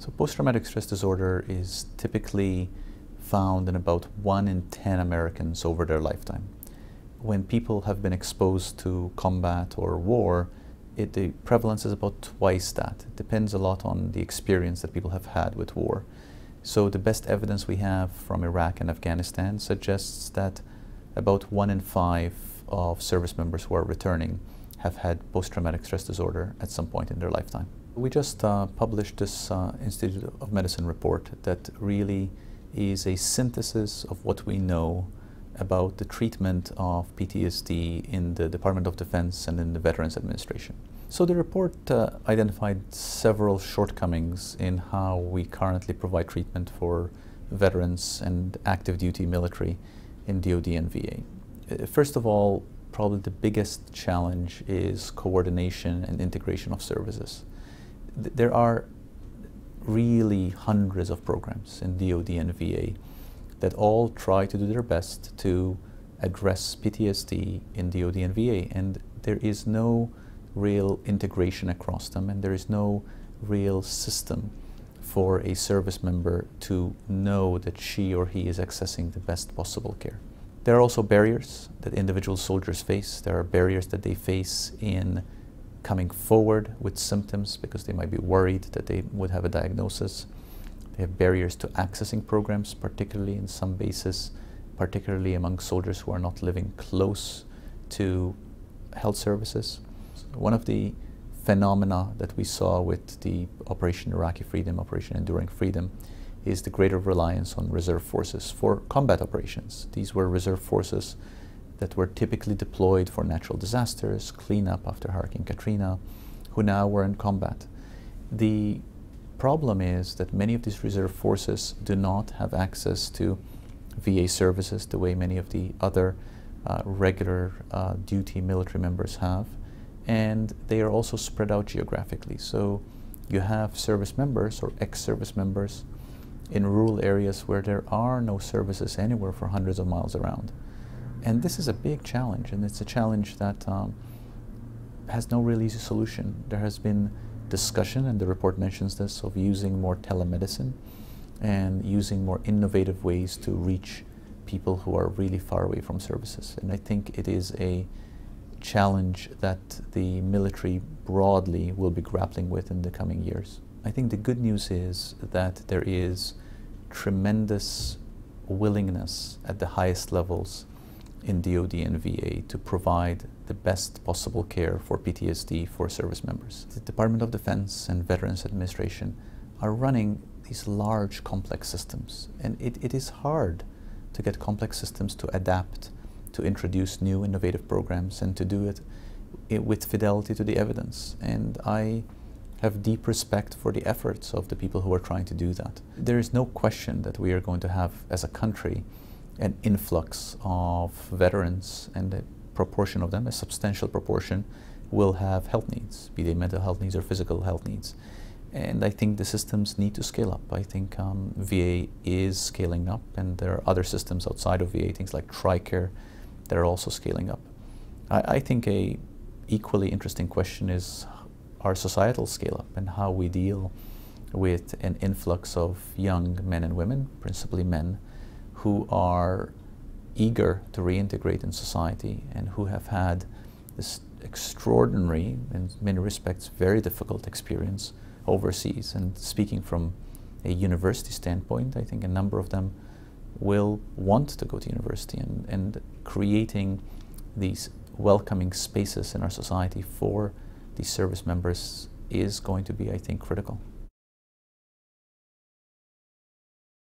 So post-traumatic stress disorder is typically found in about 1 in 10 Americans over their lifetime. When people have been exposed to combat or war, the prevalence is about twice that. It depends a lot on the experience that people have had with war. So the best evidence we have from Iraq and Afghanistan suggests that about 1 in 5 of service members who are returning have had post-traumatic stress disorder at some point in their lifetime. We just published this Institute of Medicine report that really is a synthesis of what we know about the treatment of PTSD in the Department of Defense and in the Veterans Administration. So the report identified several shortcomings in how we currently provide treatment for veterans and active duty military in DoD and VA. First of all, probably the biggest challenge is coordination and integration of services. There are really hundreds of programs in DoD and VA that all try to do their best to address PTSD in DoD and VA, and there is no real integration across them, and there is no real system for a service member to know that she or he is accessing the best possible care. There are also barriers that individual soldiers face. There are barriers that they face in coming forward with symptoms because they might be worried that they would have a diagnosis. They have barriers to accessing programs, particularly in some bases, particularly among soldiers who are not living close to health services. One of the phenomena that we saw with the Operation Iraqi Freedom, Operation Enduring Freedom, is the greater reliance on reserve forces for combat operations. These were reserve forces that were typically deployed for natural disasters, cleanup after Hurricane Katrina, who now were in combat. The problem is that many of these reserve forces do not have access to VA services the way many of the other regular duty military members have, and they are also spread out geographically. So you have service members or ex-service members in rural areas where there are no services anywhere for hundreds of miles around. And this is a big challenge, and it's a challenge that has no real easy solution. There has been discussion, and the report mentions this, of using more telemedicine and using more innovative ways to reach people who are really far away from services. And I think it is a challenge that the military broadly will be grappling with in the coming years. I think the good news is that there is tremendous willingness at the highest levels in DoD and VA to provide the best possible care for PTSD for service members. The Department of Defense and Veterans Administration are running these large complex systems, and it is hard to get complex systems to adapt, to introduce new innovative programs, and to do it with fidelity to the evidence. And I have deep respect for the efforts of the people who are trying to do that. There is no question that we are going to have, as a country, an influx of veterans, and a proportion of them, a substantial proportion, will have health needs, be they mental health needs or physical health needs. And I think the systems need to scale up. I think VA is scaling up, and there are other systems outside of VA, things like TRICARE, that are also scaling up. I think a equally interesting question is our societal scale up and how we deal with an influx of young men and women, principally men, who are eager to reintegrate in society and who have had this extraordinary, in many respects, very difficult experience overseas. And speaking from a university standpoint, I think a number of them will want to go to university, and creating these welcoming spaces in our society for these service members is going to be, I think, critical.